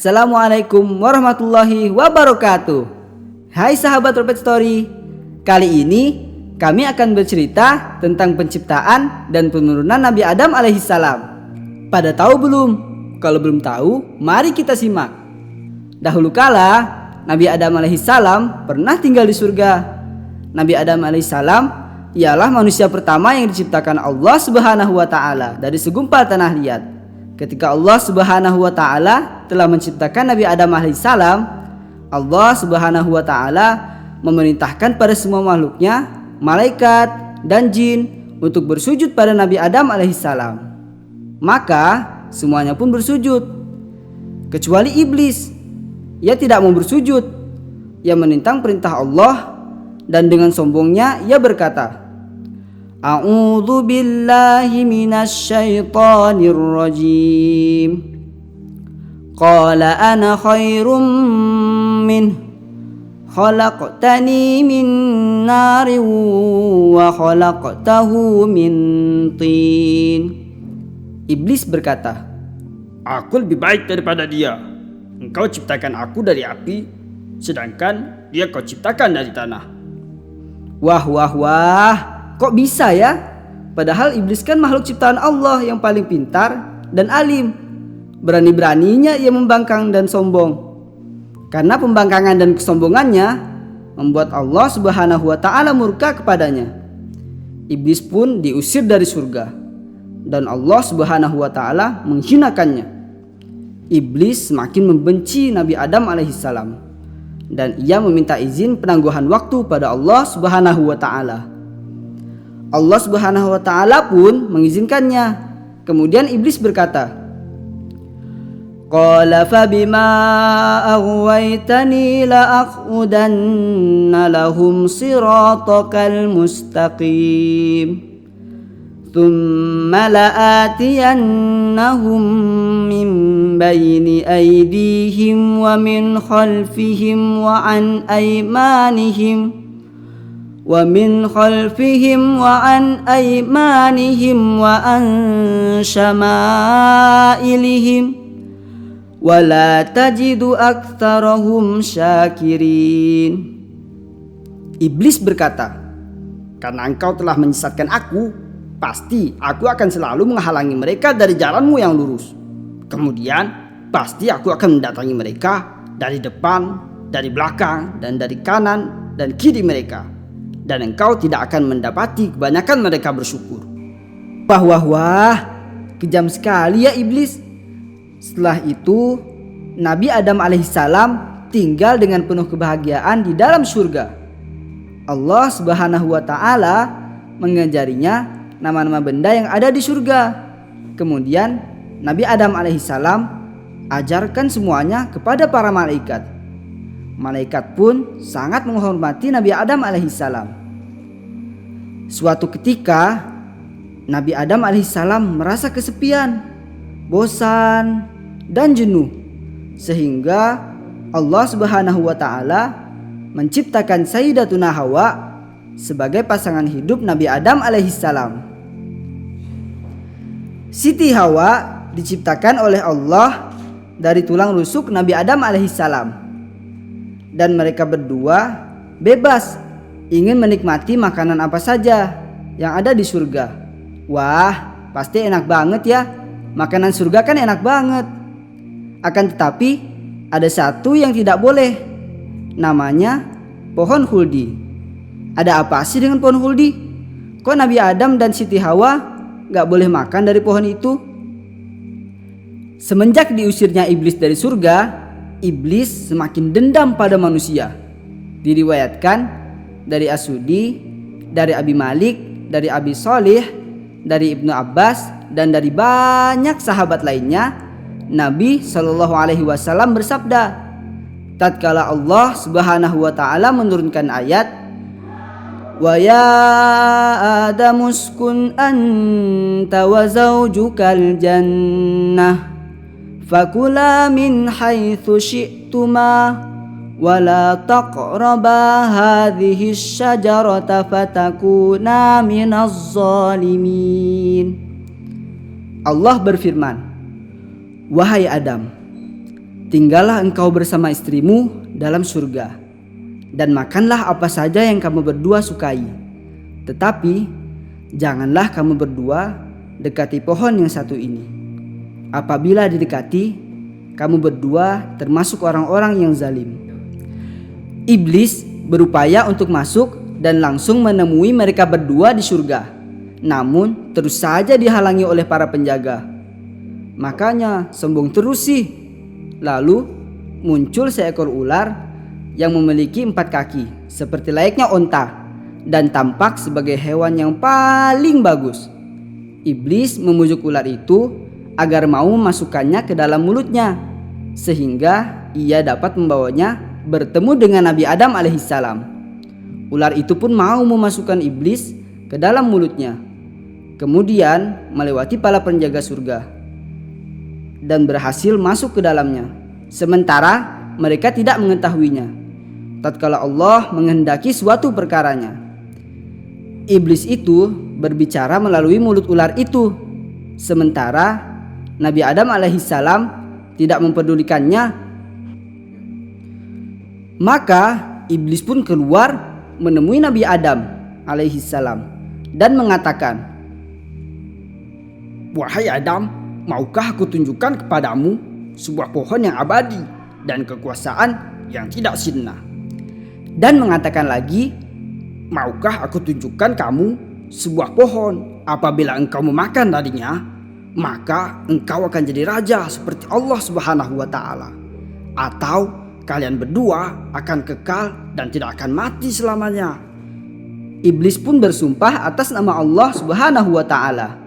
Assalamualaikum warahmatullahi wabarakatuh. Hai sahabat Prophet Story. Kali ini kami akan bercerita tentang penciptaan dan penurunan Nabi Adam alaihissalam. Pada tahu belum? Kalau belum tahu, mari kita simak. Dahulu kala Nabi Adam alaihissalam pernah tinggal di surga. Nabi Adam alaihissalam ialah manusia pertama yang diciptakan Allah Subhanahu wa taala dari segumpal tanah liat. Ketika Allah Subhanahu wa taala telah menciptakan Nabi Adam alaihissalam, Allah Subhanahu wa taala memerintahkan pada semua makhluknya, malaikat dan jin untuk bersujud pada Nabi Adam alaihissalam. Maka semuanya pun bersujud kecuali iblis. Ia tidak mau bersujud. Ia menentang perintah Allah dan dengan sombongnya ia berkata, A'udzu billahi minasy syaithanir rajim. Qala ana khairum min khalaqtani min narin wa khalaqtahu min tin. Iblis berkata, Aku lebih baik daripada dia. Engkau ciptakan aku dari api, sedangkan dia kau ciptakan dari tanah. Wah, kok bisa ya? Padahal iblis kan makhluk ciptaan Allah yang paling pintar dan alim. Berani-beraninya ia membangkang dan sombong. Karena pembangkangan dan kesombongannya membuat Allah Subhanahu wa taala murka kepadanya. Iblis pun diusir dari surga dan Allah Subhanahu wa taala menghinakannya. Iblis semakin membenci Nabi Adam alaihissalam dan ia meminta izin penangguhan waktu pada Allah Subhanahu wa taala. Allah Subhanahu wa taala pun mengizinkannya. Kemudian iblis berkata, Qala fa bima aghwaytani la aqudanna lahum siratakal mustaqim. Thumma la'atiyannahum min bayni aydihim wa min khalfihim wa an aymanihim ومن خلفهم وعن أيمانهم وعن شمائلهم ولا تجد أكثرهم شاكرين. Iblis berkata, karena engkau telah menyesatkan aku, pasti aku akan selalu menghalangi mereka dari jalanmu yang lurus. Kemudian pasti aku akan mendatangi mereka dari depan, dari belakang, dan dari kanan dan kiri mereka. Dan engkau tidak akan mendapati kebanyakan mereka bersyukur. Wah, kejam sekali ya iblis. Setelah itu Nabi Adam alaihissalam tinggal dengan penuh kebahagiaan di dalam surga. Allah Subhanahu wa taala mengajarinya nama-nama benda yang ada di surga. Kemudian Nabi Adam alaihissalam ajarkan semuanya kepada para malaikat. Malaikat pun sangat menghormati Nabi Adam alaihissalam. Suatu ketika Nabi Adam alaihissalam merasa kesepian, bosan, dan jenuh, sehingga Allah Subhanahu wa taala menciptakan Sayyidatuna Hawa sebagai pasangan hidup Nabi Adam alaihissalam. Siti Hawa diciptakan oleh Allah dari tulang rusuk Nabi Adam alaihissalam. Dan mereka berdua bebas ingin menikmati makanan apa saja yang ada di surga. Wah, pasti enak banget ya. Makanan surga kan enak banget. Akan tetapi ada satu yang tidak boleh. Namanya pohon huldi. Ada apa sih dengan pohon huldi? Kok Nabi Adam dan Siti Hawa gak boleh makan dari pohon itu? Semenjak diusirnya iblis dari surga, iblis semakin dendam pada manusia. Diriwayatkan dari As-Sudi, dari Abi Malik, dari Abi Sholih, dari Ibnu Abbas, dan dari banyak sahabat lainnya, Nabi Shallallahu Alaihi Wasallam bersabda, tatkala Allah Subhanahu Wa Taala menurunkan ayat, wa ya Adamu uskun anta wa zaujukal jannah fakula min haitsu syi'tuma wala taqraba hadhihi syajarata fatakuna minaz zalimin. Allah berfirman, wahai Adam, tinggallah engkau bersama istrimu dalam surga dan makanlah apa saja yang kamu berdua sukai. Tetapi janganlah kamu berdua dekati pohon yang satu ini. Apabila didekati, kamu berdua termasuk orang-orang yang zalim. Iblis berupaya untuk masuk dan langsung menemui mereka berdua di surga. Namun terus saja dihalangi oleh para penjaga. Makanya sombong terus sih. Lalu muncul seekor ular yang memiliki 4 kaki seperti layaknya onta dan tampak sebagai hewan yang paling bagus. Iblis memujuk ular itu agar mau memasukkannya ke dalam mulutnya sehingga ia dapat membawanya bertemu dengan Nabi Adam alaihissalam. Ular itu pun mau memasukkan iblis ke dalam mulutnya, kemudian melewati para penjaga surga dan berhasil masuk ke dalamnya, sementara mereka tidak mengetahuinya. Tatkala Allah menghendaki suatu perkaranya, iblis itu berbicara melalui mulut ular itu, sementara Nabi Adam alaihissalam tidak mempedulikannya. Maka iblis pun keluar menemui Nabi Adam alaihissalam dan mengatakan, Wahai Adam, maukah aku tunjukkan kepadamu sebuah pohon yang abadi dan kekuasaan yang tidak sirna? Dan mengatakan lagi, maukah aku tunjukkan kamu sebuah pohon, apabila engkau memakan darinya, maka engkau akan jadi raja seperti Allah Subhanahu wa Ta'ala, atau kalian berdua akan kekal dan tidak akan mati selamanya. Iblis pun bersumpah atas nama Allah Subhanahu wa Ta'ala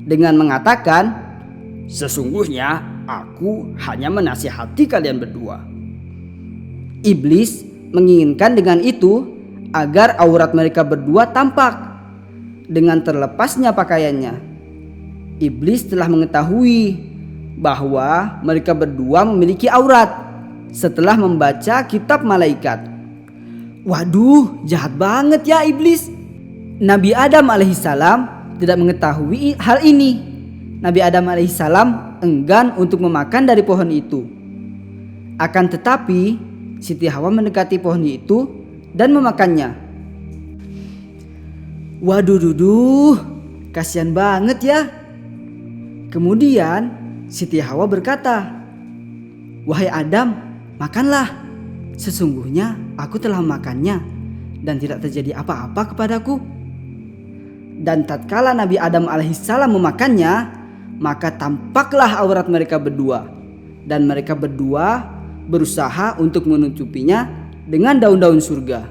dengan mengatakan, sesungguhnya aku hanya menasihati kalian berdua. Iblis menginginkan dengan itu agar aurat mereka berdua tampak dengan terlepasnya pakaiannya. Iblis telah mengetahui bahwa mereka berdua memiliki aurat setelah membaca kitab malaikat. Waduh, jahat banget ya iblis. Nabi Adam alaihissalam tidak mengetahui hal ini. Nabi Adam alaihissalam enggan untuk memakan dari pohon itu. Akan tetapi Siti Hawa mendekati pohon itu dan memakannya. Waduh, kasihan banget ya. Kemudian Siti Hawa berkata, wahai Adam, makanlah. Sesungguhnya aku telah memakannya dan tidak terjadi apa-apa kepadaku. Dan tatkala Nabi Adam alaihissalam memakannya, maka tampaklah aurat mereka berdua. Dan mereka berdua berusaha untuk menutupinya dengan daun-daun surga.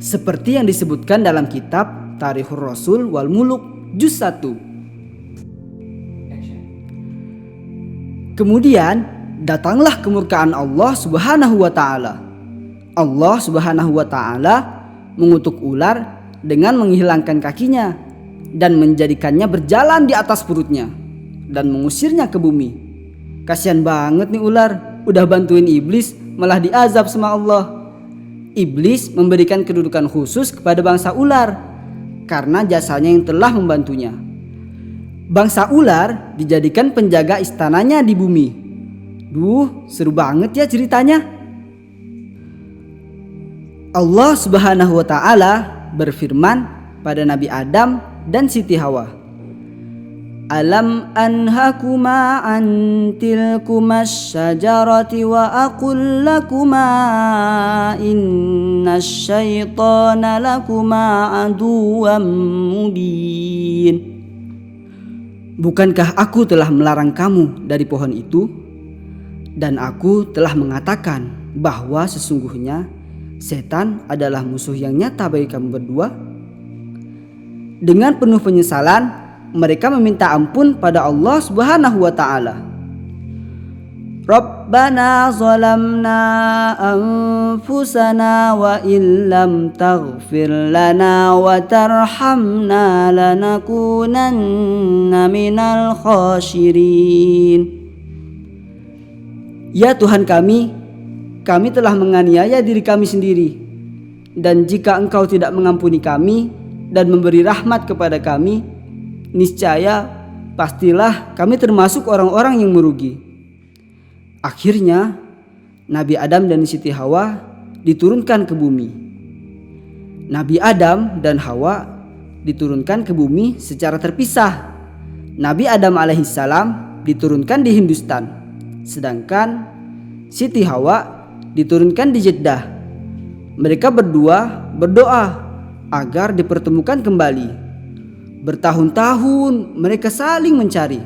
Seperti yang disebutkan dalam kitab Tarikhur Rasul wal Muluk juz 1. Kemudian datanglah kemurkaan Allah Subhanahu wa Ta'ala. Allah Subhanahu wa Ta'ala mengutuk ular dengan menghilangkan kakinya dan menjadikannya berjalan di atas perutnya dan mengusirnya ke bumi. Kasihan banget nih ular, udah bantuin iblis malah diazab sama Allah. Iblis memberikan kedudukan khusus kepada bangsa ular karena jasanya yang telah membantunya. Bangsa ular dijadikan penjaga istananya di bumi. Duh, seru banget ya ceritanya. Allah Subhanahu wa Ta'ala berfirman pada Nabi Adam dan Siti Hawa, Alam anhakuma an tilkumas syajarati wa aqul lakuma inna syaitana lakuma aduwam mubin. Bukankah aku telah melarang kamu dari pohon itu? Dan aku telah mengatakan bahwa sesungguhnya setan adalah musuh yang nyata bagi kamu berdua? Dengan penuh penyesalan, mereka meminta ampun pada Allah Subhanahu wa taala. Rabbana zalamna anfusana wa illam taghfir lana wa tarhamna lanakunanna minal khasirin. Ya Tuhan kami telah menganiaya diri kami sendiri, dan jika Engkau tidak mengampuni kami dan memberi rahmat kepada kami, niscaya pastilah kami termasuk orang-orang yang merugi. Akhirnya Nabi Adam dan Siti Hawa diturunkan ke bumi. Nabi Adam dan Hawa diturunkan ke bumi secara terpisah. Nabi Adam alaihissalam diturunkan di Hindustan, sedangkan Siti Hawa diturunkan di Jeddah. Mereka berdua berdoa agar dipertemukan kembali. Bertahun-tahun mereka saling mencari,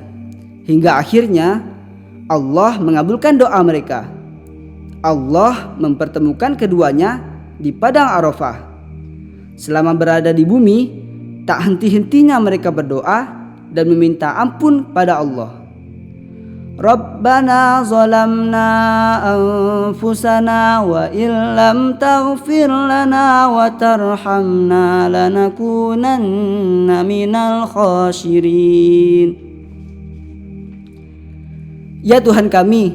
hingga akhirnya Allah mengabulkan doa mereka. Allah mempertemukan keduanya di padang Arafah. Selama berada di bumi, tak henti-hentinya mereka berdoa dan meminta ampun pada Allah. Rabbana zalamna anfusana wa illam taghfir lana wa tarhamna lanakunanna minal khasirin. Ya Tuhan kami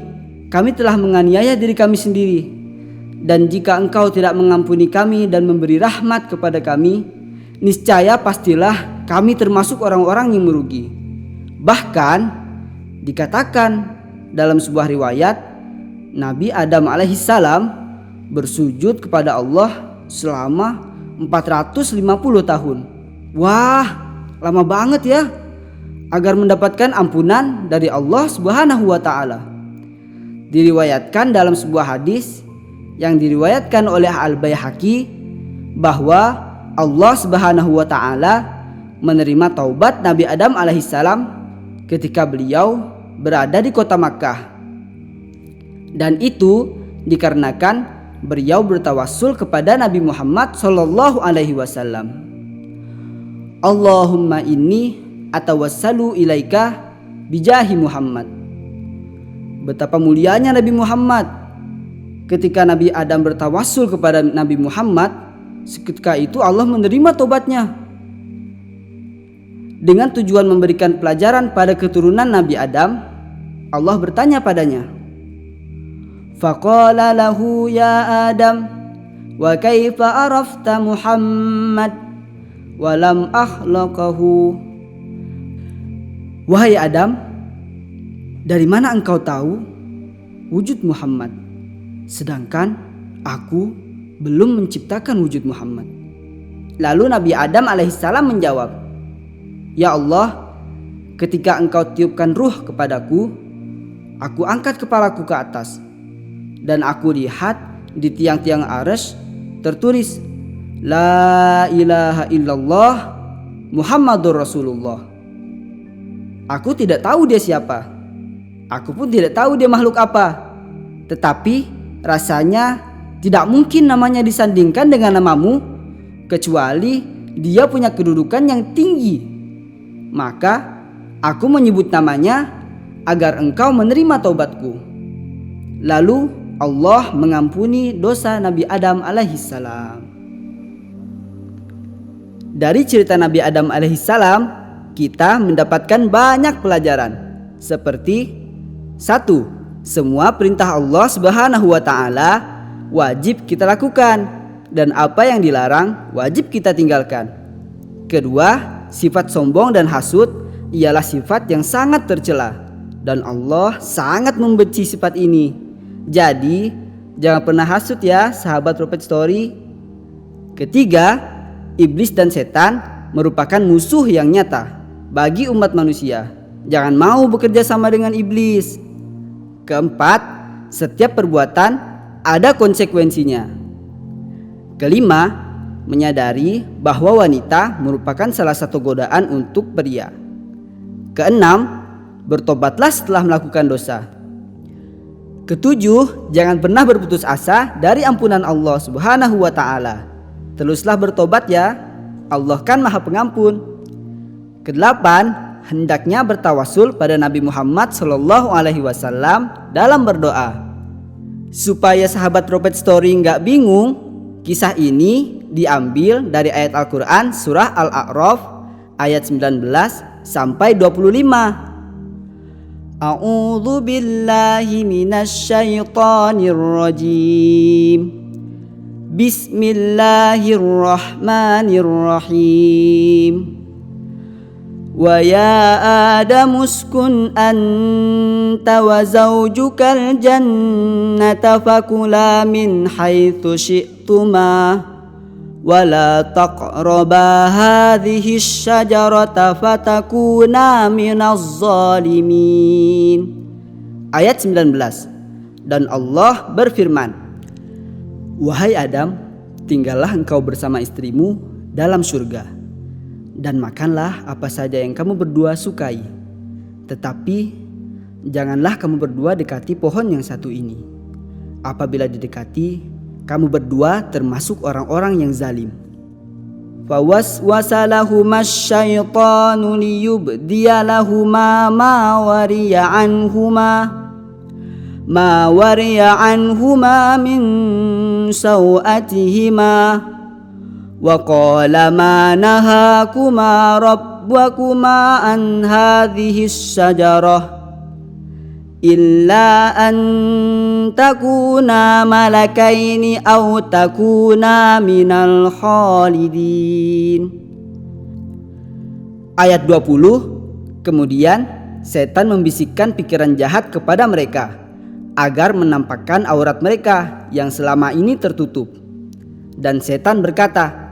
telah menganiaya diri kami sendiri, dan jika Engkau tidak mengampuni kami dan memberi rahmat kepada kami, niscaya pastilah kami termasuk orang-orang yang merugi. Bahkan dikatakan dalam sebuah riwayat, Nabi Adam alaihissalam bersujud kepada Allah selama 450 tahun. Wah, lama banget ya, agar mendapatkan ampunan dari Allah Subhanahu wa taala. Diriwayatkan dalam sebuah hadis yang diriwayatkan oleh Al-Baihaqi bahwa Allah Subhanahu wa taala menerima taubat Nabi Adam alaihissalam ketika beliau berada di kota Makkah. Dan itu dikarenakan beliau bertawassul kepada Nabi Muhammad sallallahu alaihi wasallam. Allahumma inni atawassalu ilaika bijahi Muhammad. Betapa mulianya Nabi Muhammad. Ketika Nabi Adam bertawassul kepada Nabi Muhammad, seketika itu Allah menerima tobatnya. Dengan tujuan memberikan pelajaran pada keturunan Nabi Adam, Allah bertanya padanya. Faqala lahu ya Adam, wa kaifa arafta Muhammad wa lam akhlaqahu. Wahai Adam, dari mana engkau tahu wujud Muhammad, sedangkan aku belum menciptakan wujud Muhammad? Lalu Nabi Adam alaihissalam menjawab, Ya Allah, ketika engkau tiupkan ruh kepadaku, aku angkat kepalaku ke atas, dan aku lihat di tiang-tiang arsy tertulis La ilaha illallah Muhammadur Rasulullah. Aku tidak tahu dia siapa, aku pun tidak tahu dia makhluk apa, tetapi rasanya tidak mungkin namanya disandingkan dengan namamu, kecuali dia punya kedudukan yang tinggi. Maka aku menyebut namanya agar engkau menerima taubatku. Lalu Allah mengampuni dosa Nabi Adam alaihissalam. Dari cerita Nabi Adam alaihissalam, kita mendapatkan banyak pelajaran. Seperti 1. Semua perintah Allah Subhanahu wa taala wajib kita lakukan, dan apa yang dilarang wajib kita tinggalkan. Kedua, sifat sombong dan hasud ialah sifat yang sangat tercela, dan Allah sangat membenci sifat ini. Jadi jangan pernah hasud ya sahabat Prophet Story. Ketiga, iblis dan setan merupakan musuh yang nyata bagi umat manusia. Jangan mau bekerja sama dengan iblis. Keempat, setiap perbuatan ada konsekuensinya. Kelima, menyadari bahwa wanita merupakan salah satu godaan untuk pria. Keenam, bertobatlah setelah melakukan dosa. Ketujuh, jangan pernah berputus asa dari ampunan Allah Subhanahu wa ta'ala. Teruslah bertobat ya, Allah kan Maha Pengampun. Kedelapan, hendaknya bertawasul pada Nabi Muhammad SAW dalam berdoa. Supaya sahabat Prophet Story nggak bingung, kisah ini diambil dari ayat Al-Quran surah Al-A'raf ayat 19 sampai 25. A'udzu billahi minasyaitonir rajim. Bismillahirrahmanirrahim. Wa ya Adam uskun anta wa zawjukal jannata fakula min haitsu syi'tuma wa la taqraba hadhihi syajarata fatakuna minaz zalimin. Ayat 19. Dan Allah berfirman, wahai Adam, tinggallah engkau bersama istrimu dalam surga, dan makanlah apa saja yang kamu berdua sukai. Tetapi janganlah kamu berdua dekati pohon yang satu ini. Apabila didekati, kamu berdua termasuk orang-orang yang zalim. Fawaswasa lahumas syaitanu liyubdiya lahuma ma wariya anhuma min sawatihima wa qala ma nahakuma rabbukuma an hadhihi syajarah illa an takuna malakaini aw takuna minal khalidin. Ayat 20. Kemudian setan membisikkan pikiran jahat kepada mereka agar menampakkan aurat mereka yang selama ini tertutup. Dan setan berkata,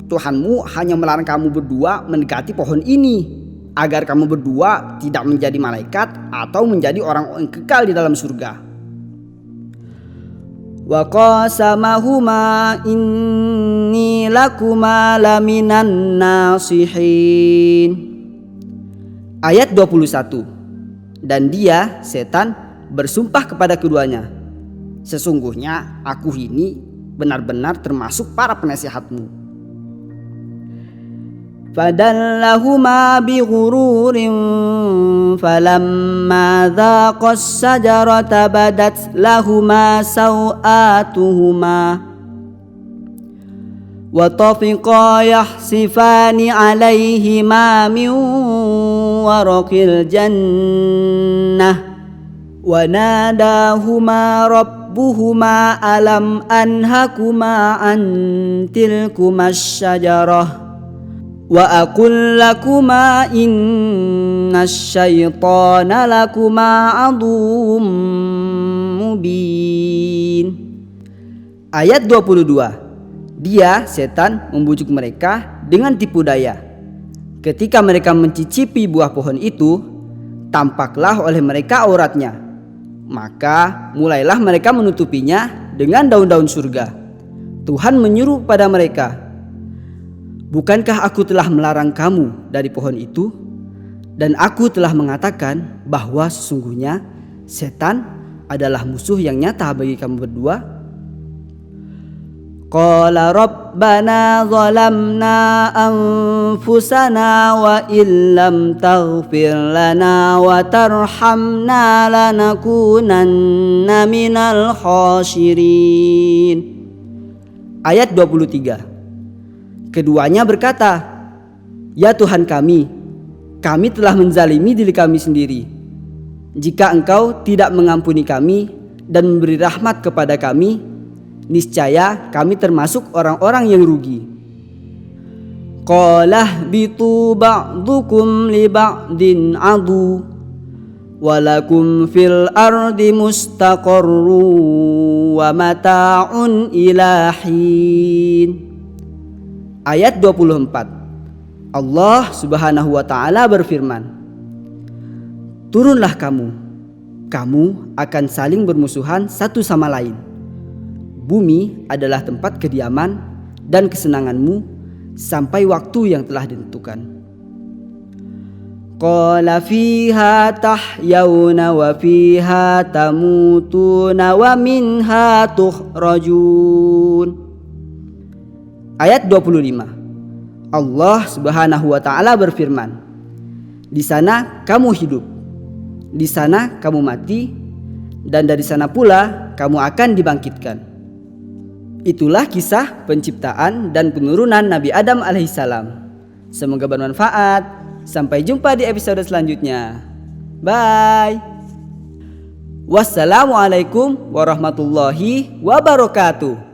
Tuhanmu hanya melarang kamu berdua mendekati pohon ini agar kamu berdua tidak menjadi malaikat atau menjadi orang yang kekal di dalam surga. Wa qasamahuma inni lakuma laminan nasihin. Ayat 21. Dan dia, setan, bersumpah kepada keduanya, sesungguhnya aku ini benar-benar termasuk para penasihatmu. Fadallahuma bighururin falamma dhaqas sajarata badat lahuma sawatuhuma wa tafiqa yahsifani alaihima min waraqil jannah wa nadahuma rabbuhuma alam anhakuma an tilkumas syajarah wa aqul lakuma innasyaitana lakuma aduwwum mubin. Ayat 22. Dia, setan, membujuk mereka dengan tipu daya. Ketika mereka mencicipi buah pohon itu, tampaklah oleh mereka auratnya. Maka mulailah mereka menutupinya dengan daun-daun surga. Tuhan menyuruh pada mereka, bukankah aku telah melarang kamu dari pohon itu? Dan aku telah mengatakan bahwa sesungguhnya setan adalah musuh yang nyata bagi kamu berdua. Qala rabbana zalamna anfusana wa illam taghfir lana wa tarhamna lanakunanna minal khasirin. Ayat 23. Keduanya berkata, ya Tuhan kami telah menzalimi diri kami sendiri. Jika Engkau tidak mengampuni kami dan memberi rahmat kepada kami, niscaya kami termasuk orang-orang yang rugi. Qala bitu ba'dukum li ba'din adu walakum fil ardi mustaqarru wa mata'un ilahin. Ayat 24. Allah Subhanahu wa ta'ala berfirman, turunlah kamu akan saling bermusuhan satu sama lain. Bumi adalah tempat kediaman dan kesenanganmu sampai waktu yang telah ditentukan. Qala fiha tahyawna wa fiha tamutuna wa minha tukhrajun. Ayat 25. Allah Subhanahu wa taala berfirman, di sana kamu hidup, di sana kamu mati, dan dari sana pula kamu akan dibangkitkan. Itulah kisah penciptaan dan penurunan Nabi Adam alaihissalam. Semoga bermanfaat. Sampai jumpa di episode selanjutnya. Bye. Wassalamualaikum warahmatullahi wabarakatuh.